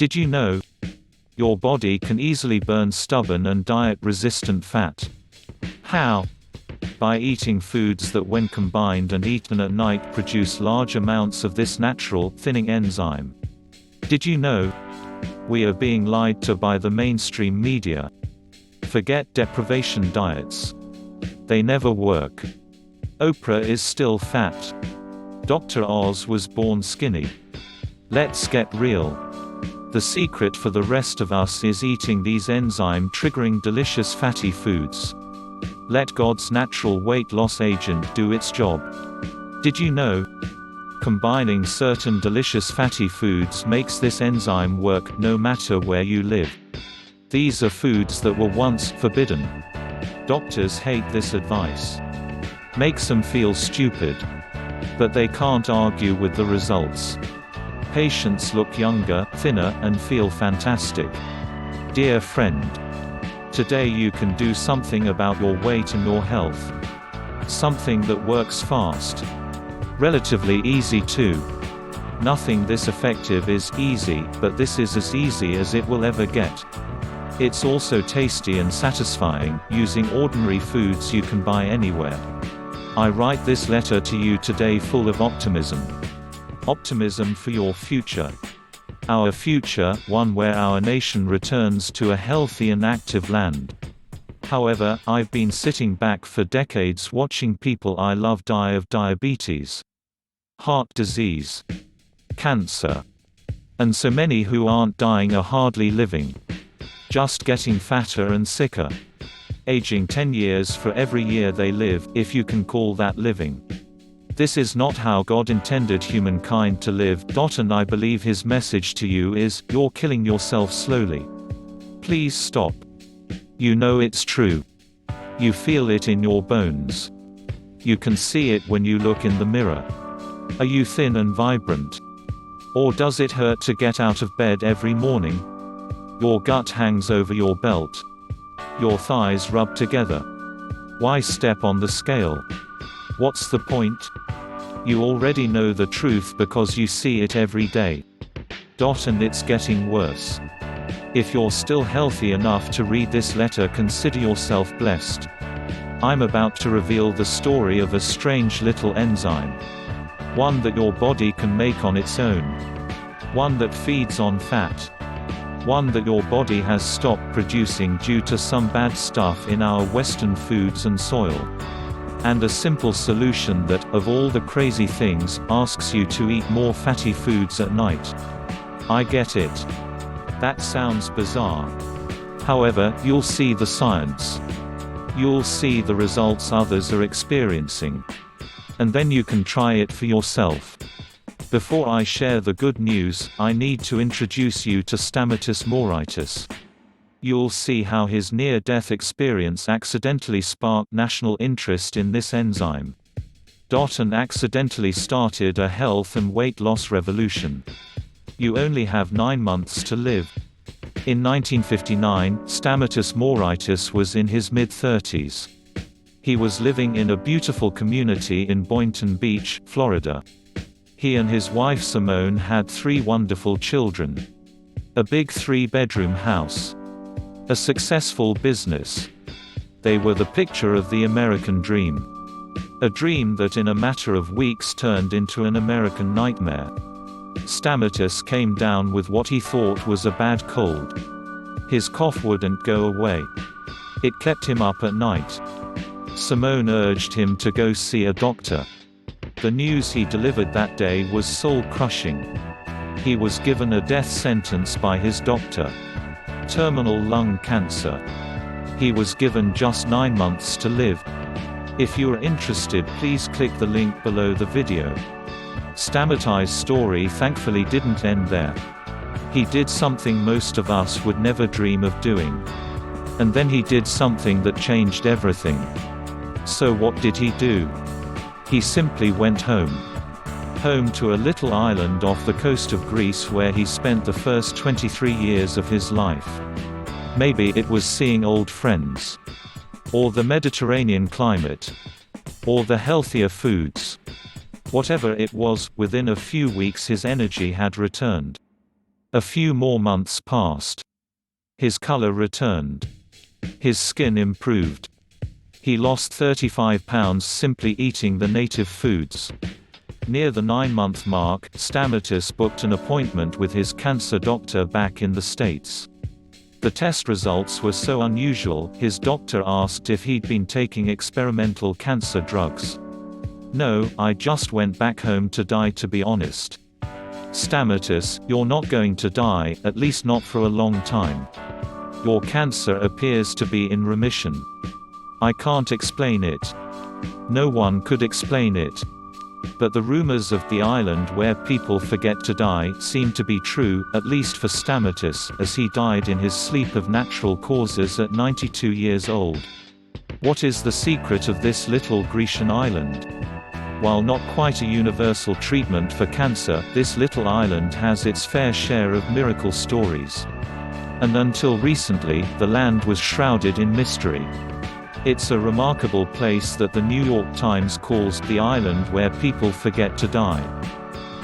Did you know? Your body can easily burn stubborn and diet-resistant fat. How? By eating foods that when combined and eaten at night produce large amounts of this natural, thinning enzyme. Did you know? We are being lied to by the mainstream media. Forget deprivation diets. They never work. Oprah is still fat. Dr. Oz was born skinny. Let's get real. The secret for the rest of us is eating these enzyme-triggering delicious fatty foods. Let God's natural weight loss agent do its job. Did you know? Combining certain delicious fatty foods makes this enzyme work no matter where you live. These are foods that were once forbidden. Doctors hate this advice. Makes them feel stupid. But they can't argue with the results. Patients look younger, thinner, and feel fantastic. Dear friend, today you can do something about your weight and your health. Something that works fast. Relatively easy too. Nothing this effective is easy, but this is as easy as it will ever get. It's also tasty and satisfying, using ordinary foods you can buy anywhere. I write this letter to you today full of optimism. Optimism for your future. Our future, one where our nation returns to a healthy and active land. However, I've been sitting back for decades watching people I love die of diabetes, heart disease, cancer. And so many who aren't dying are hardly living. Just getting fatter and sicker. Aging 10 years for every year they live, if you can call that living. This is not how God intended humankind to live. And I believe his message to you is, you're killing yourself slowly. Please stop. You know it's true. You feel it in your bones. You can see it when you look in the mirror. Are you thin and vibrant? Or does it hurt to get out of bed every morning? Your gut hangs over your belt. Your thighs rub together. Why step on the scale? What's the point? You already know the truth because you see it every day. And it's getting worse. If you're still healthy enough to read this letter, consider yourself blessed. I'm about to reveal the story of a strange little enzyme. One that your body can make on its own. One that feeds on fat. One that your body has stopped producing due to some bad stuff in our Western foods and soil. And a simple solution that, of all the crazy things, asks you to eat more fatty foods at night. I get it. That sounds bizarre. However, you'll see the science. You'll see the results others are experiencing. And then you can try it for yourself. Before I share the good news, I need to introduce you to Stamatis Mauritis. You'll see how his near-death experience accidentally sparked national interest in this enzyme. And accidentally started a health and weight loss revolution. You only have 9 months to live. In 1959, Stamatis Mauritis was in his mid-30s. He was living in a beautiful community in Boynton Beach, Florida. He and his wife Simone had 3 wonderful children. A big 3-bedroom house. A successful business. They were the picture of the American dream. A dream that in a matter of weeks turned into an American nightmare. Stamatis came down with what he thought was a bad cold. His cough wouldn't go away. It kept him up at night. Simone urged him to go see a doctor. The news he delivered that day was soul-crushing. He was given a death sentence by his doctor. Terminal lung cancer. He was given just 9 months to live. If you are interested, please click the link below the video. Stamatis' story thankfully didn't end there. He did something most of us would never dream of doing. And then he did something that changed everything. So what did he do? He simply went home. Home to a little island off the coast of Greece where he spent the first 23 years of his life. Maybe it was seeing old friends. Or the Mediterranean climate. Or the healthier foods. Whatever it was, within a few weeks his energy had returned. A few more months passed. His color returned. His skin improved. He lost 35 pounds simply eating the native foods. Near the 9-month mark, Stamatis booked an appointment with his cancer doctor back in the States. The test results were so unusual, his doctor asked if he'd been taking experimental cancer drugs. "No, I just went back home to die, to be honest." "Stamatis, you're not going to die, at least not for a long time. Your cancer appears to be in remission. I can't explain it." No one could explain it. But the rumors of the island where people forget to die seemed to be true, at least for Stamatis, as he died in his sleep of natural causes at 92 years old. What is the secret of this little Grecian island? While not quite a universal treatment for cancer, this little island has its fair share of miracle stories. And until recently, the land was shrouded in mystery. It's a remarkable place that the New York Times calls the island where people forget to die.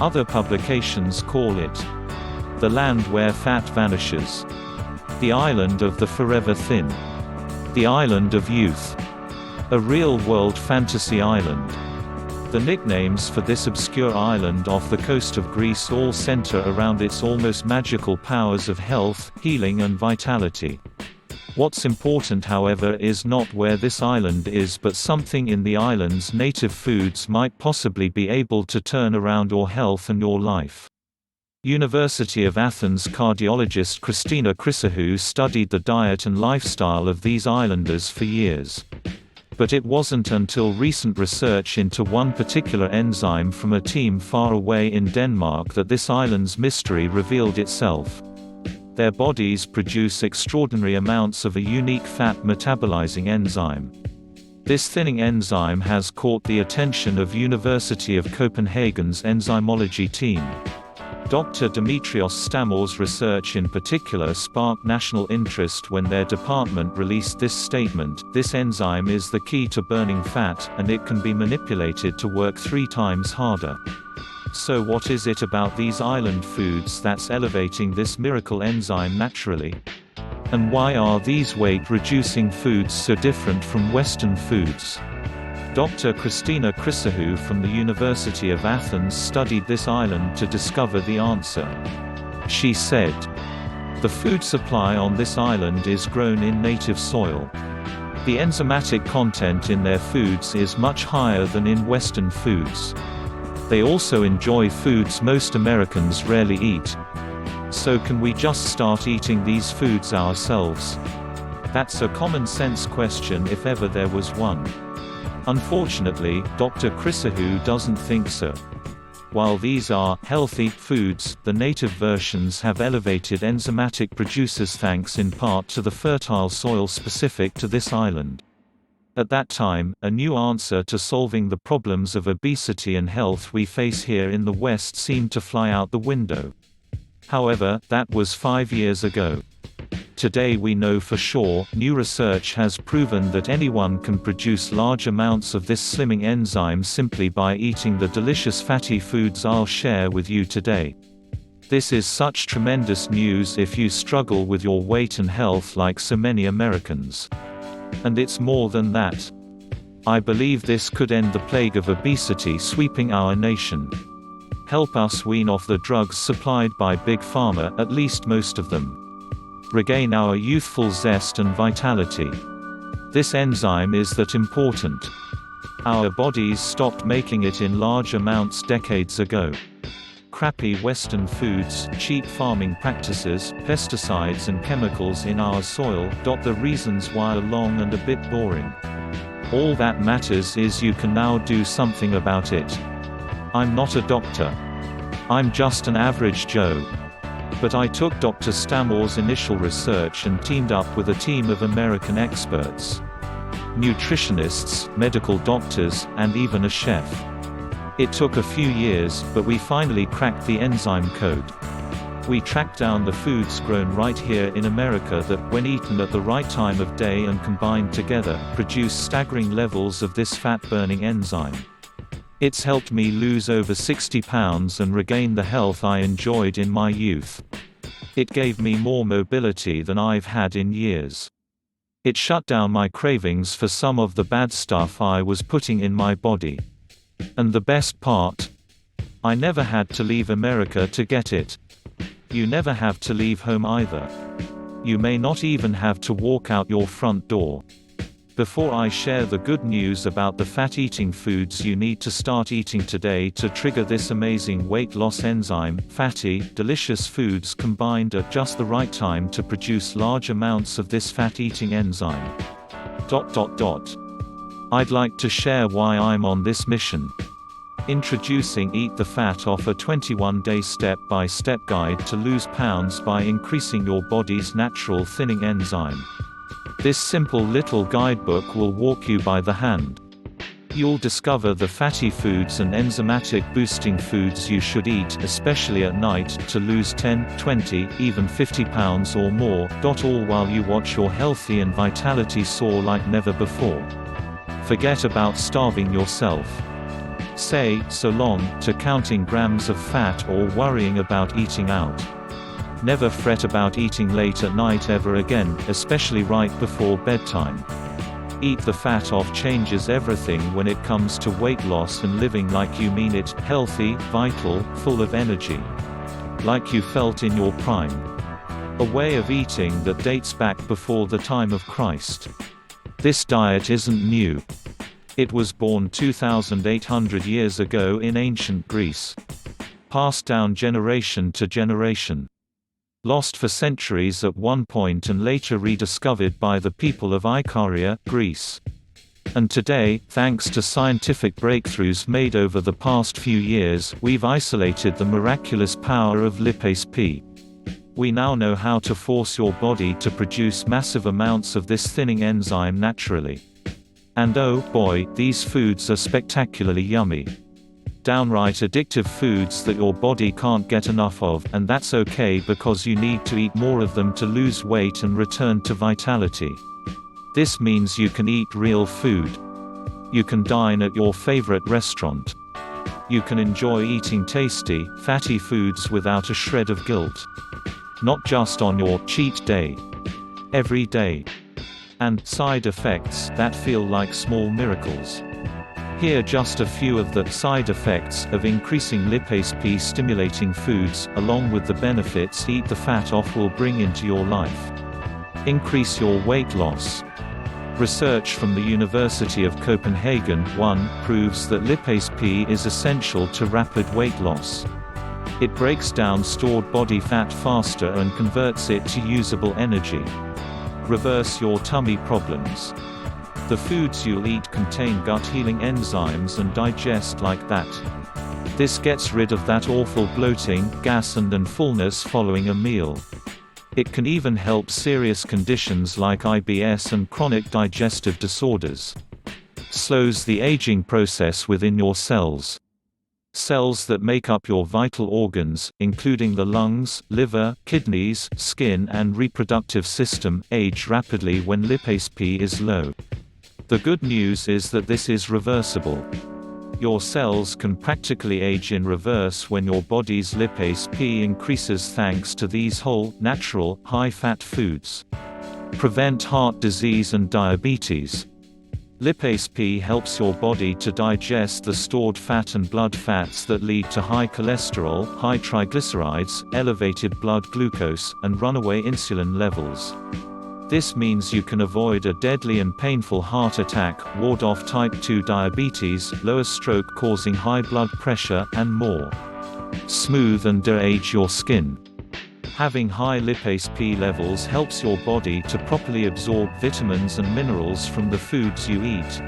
Other publications call it the land where fat vanishes, the island of the forever thin, the island of youth, a real-world fantasy island. The nicknames for this obscure island off the coast of Greece all center around its almost magical powers of health, healing and vitality. What's important, however, is not where this island is, but something in the island's native foods might possibly be able to turn around your health and your life. University of Athens cardiologist Christina Chrysochou studied the diet and lifestyle of these islanders for years. But it wasn't until recent research into one particular enzyme from a team far away in Denmark that this island's mystery revealed itself. Their bodies produce extraordinary amounts of a unique fat metabolizing enzyme. This thinning enzyme has caught the attention of University of Copenhagen's enzymology team. Dr. Dimitrios Stamos' research in particular sparked national interest when their department released this statement: "This enzyme is the key to burning fat, and it can be manipulated to work 3 times harder." So what is it about these island foods that's elevating this miracle enzyme naturally? And why are these weight-reducing foods so different from Western foods? Dr. Christina Chrysochou from the University of Athens studied this island to discover the answer. She said, "The food supply on this island is grown in native soil. The enzymatic content in their foods is much higher than in Western foods. They also enjoy foods most Americans rarely eat. So can we just start eating these foods ourselves?" That's a common-sense question if ever there was one. Unfortunately, Dr. Chrysochou doesn't think so. While these are healthy foods, the native versions have elevated enzymatic producers thanks in part to the fertile soil specific to this island. At that time, a new answer to solving the problems of obesity and health we face here in the West seemed to fly out the window. However, that was 5 years ago. Today we know for sure, new research has proven that anyone can produce large amounts of this slimming enzyme simply by eating the delicious fatty foods I'll share with you today. This is such tremendous news if you struggle with your weight and health like so many Americans. And it's more than that. I believe this could end the plague of obesity sweeping our nation. Help us wean off the drugs supplied by Big Pharma, at least most of them. Regain our youthful zest and vitality. This enzyme is that important. Our bodies stopped making it in large amounts decades ago. Crappy Western foods, cheap farming practices, pesticides and chemicals in our soil. The reasons why are long and a bit boring. All that matters is you can now do something about it. I'm not a doctor. I'm just an average Joe. But I took Dr. Stamos' initial research and teamed up with a team of American experts. Nutritionists, medical doctors, and even a chef. It took a few years, but we finally cracked the enzyme code. We tracked down the foods grown right here in America that, when eaten at the right time of day and combined together, produce staggering levels of this fat-burning enzyme. It's helped me lose over 60 pounds and regain the health I enjoyed in my youth. It gave me more mobility than I've had in years. It shut down my cravings for some of the bad stuff I was putting in my body. And the best part? I never had to leave America to get it. You never have to leave home either. You may not even have to walk out your front door. Before I share the good news about the fat-eating foods you need to start eating today to trigger this amazing weight loss enzyme, fatty, delicious foods combined at just the right time to produce large amounts of this fat-eating enzyme. I'd like to share why I'm on this mission. Introducing Eat the Fat Off, a 21-day step-by-step guide to lose pounds by increasing your body's natural thinning enzyme. This simple little guidebook will walk you by the hand. You'll discover the fatty foods and enzymatic boosting foods you should eat, especially at night, to lose 10, 20, even 50 pounds or more, all while you watch your healthy and vitality soar like never before. Forget about starving yourself. Say so long to counting grams of fat or worrying about eating out. Never fret about eating late at night ever again, especially right before bedtime. Eat the Fat Off changes everything when it comes to weight loss and living like you mean it, healthy, vital, full of energy. Like you felt in your prime. A way of eating that dates back before the time of Christ. This diet isn't new. It was born 2,800 years ago in ancient Greece. Passed down generation to generation. Lost for centuries at one point and later rediscovered by the people of Ikaria, Greece. And today, thanks to scientific breakthroughs made over the past few years, we've isolated the miraculous power of lipase P. We now know how to force your body to produce massive amounts of this thinning enzyme naturally. And oh boy, these foods are spectacularly yummy. Downright addictive foods that your body can't get enough of, and that's okay because you need to eat more of them to lose weight and return to vitality. This means you can eat real food. You can dine at your favorite restaurant. You can enjoy eating tasty, fatty foods without a shred of guilt. Not just on your cheat day. Every day. And side effects that feel like small miracles. Here just a few of the side effects of increasing lipase P stimulating foods, along with the benefits Eat the Fat Off will bring into your life. Increase your weight loss. Research from the University of Copenhagen proves that lipase P is essential to rapid weight loss. It breaks down stored body fat faster and converts it to usable energy. Reverse your tummy problems. The foods you'll eat contain gut-healing enzymes and digest like that. This gets rid of that awful bloating, gas and fullness following a meal. It can even help serious conditions like IBS and chronic digestive disorders. Slows the aging process within your cells. Cells that make up your vital organs, including the lungs, liver, kidneys, skin and reproductive system, age rapidly when lipase P is low. The good news is that this is reversible. Your cells can practically age in reverse when your body's lipase P increases thanks to these whole, natural, high-fat foods. Prevent heart disease and diabetes. Lipase P helps your body to digest the stored fat and blood fats that lead to high cholesterol, high triglycerides, elevated blood glucose, and runaway insulin levels. This means you can avoid a deadly and painful heart attack, ward off type 2 diabetes, lower stroke causing high blood pressure, and more. Smooth and de-age your skin. Having high lipase P levels helps your body to properly absorb vitamins and minerals from the foods you eat.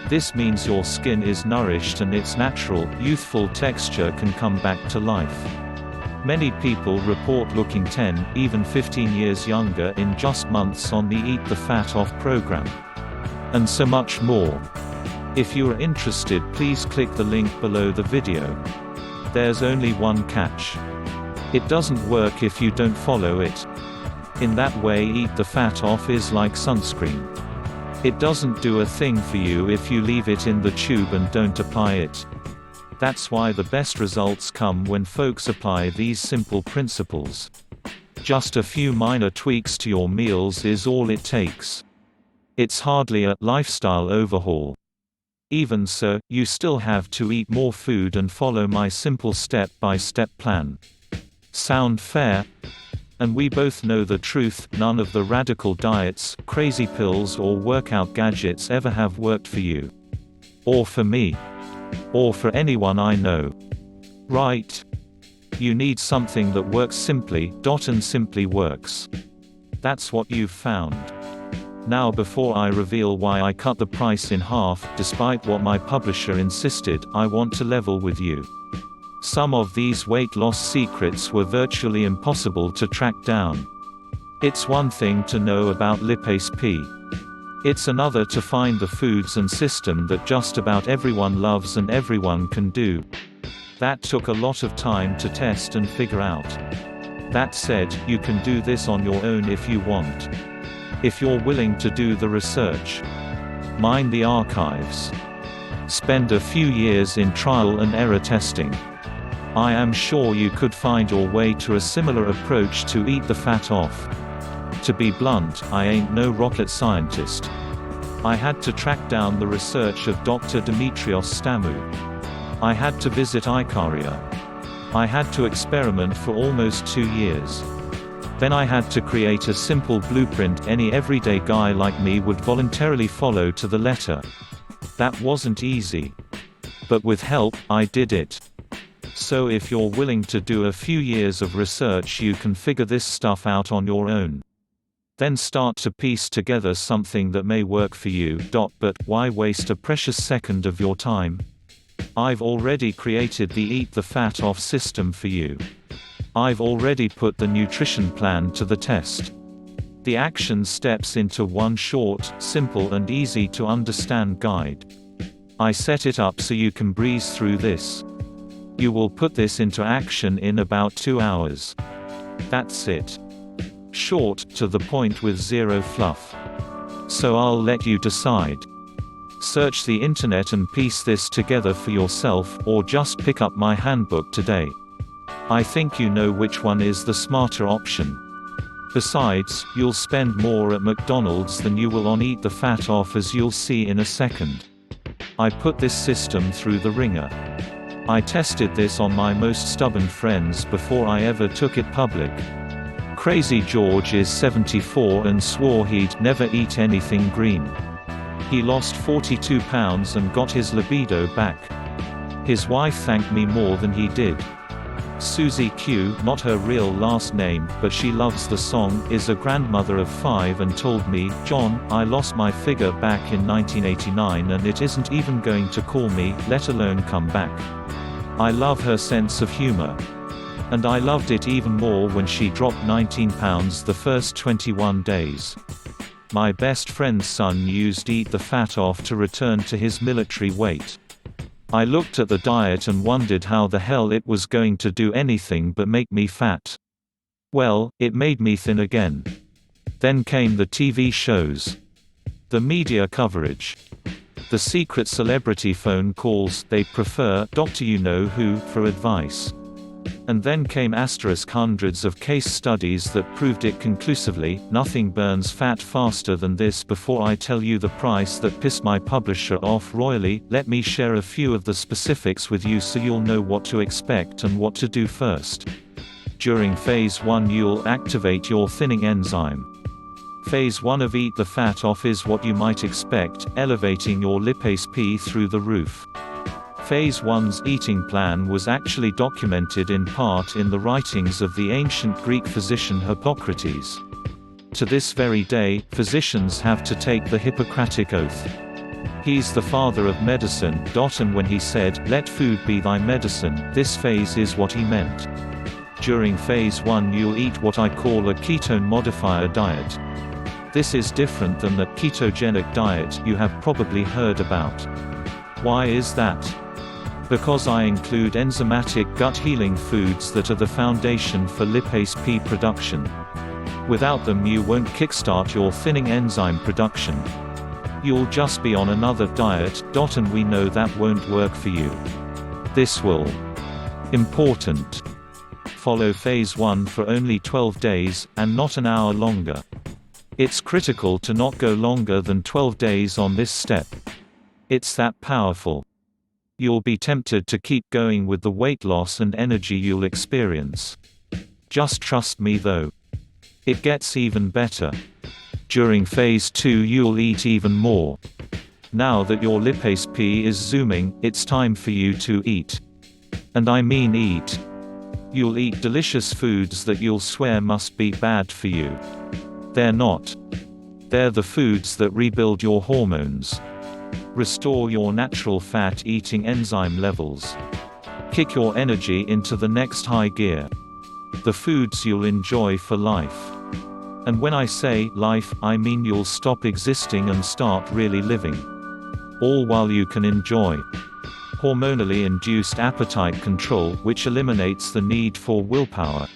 This means your skin is nourished and its natural, youthful texture can come back to life. Many people report looking 10, even 15 years younger in just months on the Eat the Fat Off program. And so much more. If you are interested, please click the link below the video. There's only one catch. It doesn't work if you don't follow it. In that way, Eat the Fat Off is like sunscreen. It doesn't do a thing for you if you leave it in the tube and don't apply it. That's why the best results come when folks apply these simple principles. Just a few minor tweaks to your meals is all it takes. It's hardly a lifestyle overhaul. Even so, you still have to eat more food and follow my simple step-by-step plan. Sound fair? And we both know the truth, none of the radical diets, crazy pills or workout gadgets ever have worked for you. Or for me. Or for anyone I know. Right? You need something that works simply, and simply works. That's what you've found. Now before I reveal why I cut the price in half, despite what my publisher insisted, I want to level with you. Some of these weight loss secrets were virtually impossible to track down. It's one thing to know about Lipase P. It's another to find the foods and system that just about everyone loves and everyone can do. That took a lot of time to test and figure out. That said, you can do this on your own if you want. If you're willing to do the research. Mine the archives. Spend a few years in trial and error testing. I am sure you could find your way to a similar approach to eat the fat off. To be blunt, I ain't no rocket scientist. I had to track down the research of Dr. Dimitrios Stamou. I had to visit Ikaria. I had to experiment for almost 2 years. Then I had to create a simple blueprint any everyday guy like me would voluntarily follow to the letter. That wasn't easy. But with help, I did it. So if you're willing to do a few years of research, you can figure this stuff out on your own. Then start to piece together something that may work for you. But why waste a precious second of your time? I've already created the Eat the Fat Off system for you. I've already put the nutrition plan to the test. The action steps into one short, simple and easy to understand guide. I set it up so you can breeze through this. You will put this into action in about 2 hours. That's it. Short, to the point with zero fluff. So I'll let you decide. Search the internet and piece this together for yourself, or just pick up my handbook today. I think you know which one is the smarter option. Besides, you'll spend more at McDonald's than you will on Eat the Fat Off, as you'll see in a second. I put this system through the ringer. I tested this on my most stubborn friends before I ever took it public. Crazy George is 74 and swore he'd never eat anything green. He lost 42 pounds and got his libido back. His wife thanked me more than he did. Susie Q, not her real last name, but she loves the song, is a grandmother of 5 and told me, "John, I lost my figure back in 1989 and it isn't even going to call me, let alone come back." I love her sense of humor. And I loved it even more when she dropped 19 pounds the first 21 days. My best friend's son used Eat the Fat Off to return to his military weight. I looked at the diet and wondered how the hell it was going to do anything but make me fat. Well, it made me thin again. Then came the TV shows. The media coverage. The secret celebrity phone calls they prefer Dr. You-Know-Who for advice. And then came hundreds of case studies that proved it conclusively. Nothing burns fat faster than this. Before I tell you the price that pissed my publisher off royally, let me share a few of the specifics with you so you'll know what to expect and what to do first. During Phase 1 you'll activate your thinning enzyme. Phase 1 of Eat the Fat Off is what you might expect, elevating your lipase P through the roof. Phase 1's eating plan was actually documented in part in the writings of the ancient Greek physician Hippocrates. To this very day, physicians have to take the Hippocratic Oath. He's the father of medicine. And when he said, "Let food be thy medicine," this phase is what he meant. During Phase 1 you'll eat what I call a ketone modifier diet. This is different than the ketogenic diet you have probably heard about. Why is that? Because I include enzymatic gut-healing foods that are the foundation for lipase P production. Without them you won't kickstart your thinning enzyme production. You'll just be on another diet. And we know that won't work for you. This will. Important. follow phase 1 for only 12 days, and not an hour longer. It's critical to not go longer than 12 days on this step. It's that powerful. You'll be tempted to keep going with the weight loss and energy you'll experience. Just trust me though. It gets even better. During phase 2 you'll eat even more. Now that your lipase P is zooming, it's time for you to eat. And I mean eat. You'll eat delicious foods that you'll swear must be bad for you. They're not. They're the foods that rebuild your hormones. Restore your natural fat-eating enzyme levels. Kick your energy into the next high gear. The foods you'll enjoy for life. And when I say life, I mean you'll stop existing and start really living. All while you can enjoy. Hormonally induced appetite control, which eliminates the need for willpower.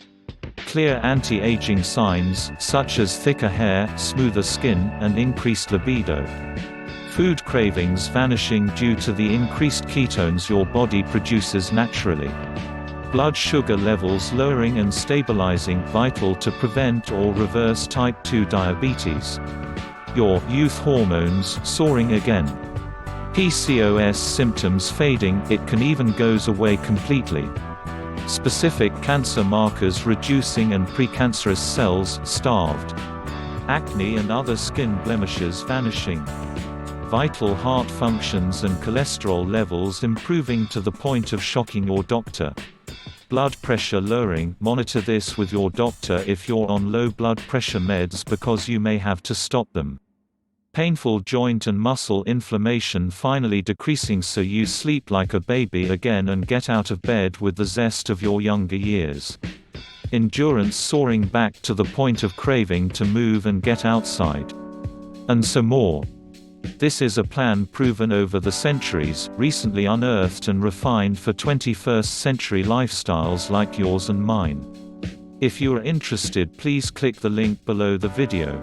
Clear anti-aging signs, such as thicker hair, smoother skin, and increased libido. Food cravings vanishing due to the increased ketones your body produces naturally. Blood sugar levels lowering and stabilizing, vital to prevent or reverse type 2 diabetes. Your youth hormones soaring again. PCOS symptoms fading, it can even goes away completely. Specific cancer markers reducing and precancerous cells starved. Acne and other skin blemishes vanishing. Vital heart functions and cholesterol levels improving to the point of shocking your doctor. Blood pressure lowering, monitor this with your doctor if you're on low blood pressure meds because you may have to stop them. Painful joint and muscle inflammation finally decreasing so you sleep like a baby again and get out of bed with the zest of your younger years. Endurance soaring back to the point of craving to move and get outside. And so more. This is a plan proven over the centuries, recently unearthed and refined for 21st century lifestyles like yours and mine. If you are interested, please click the link below the video.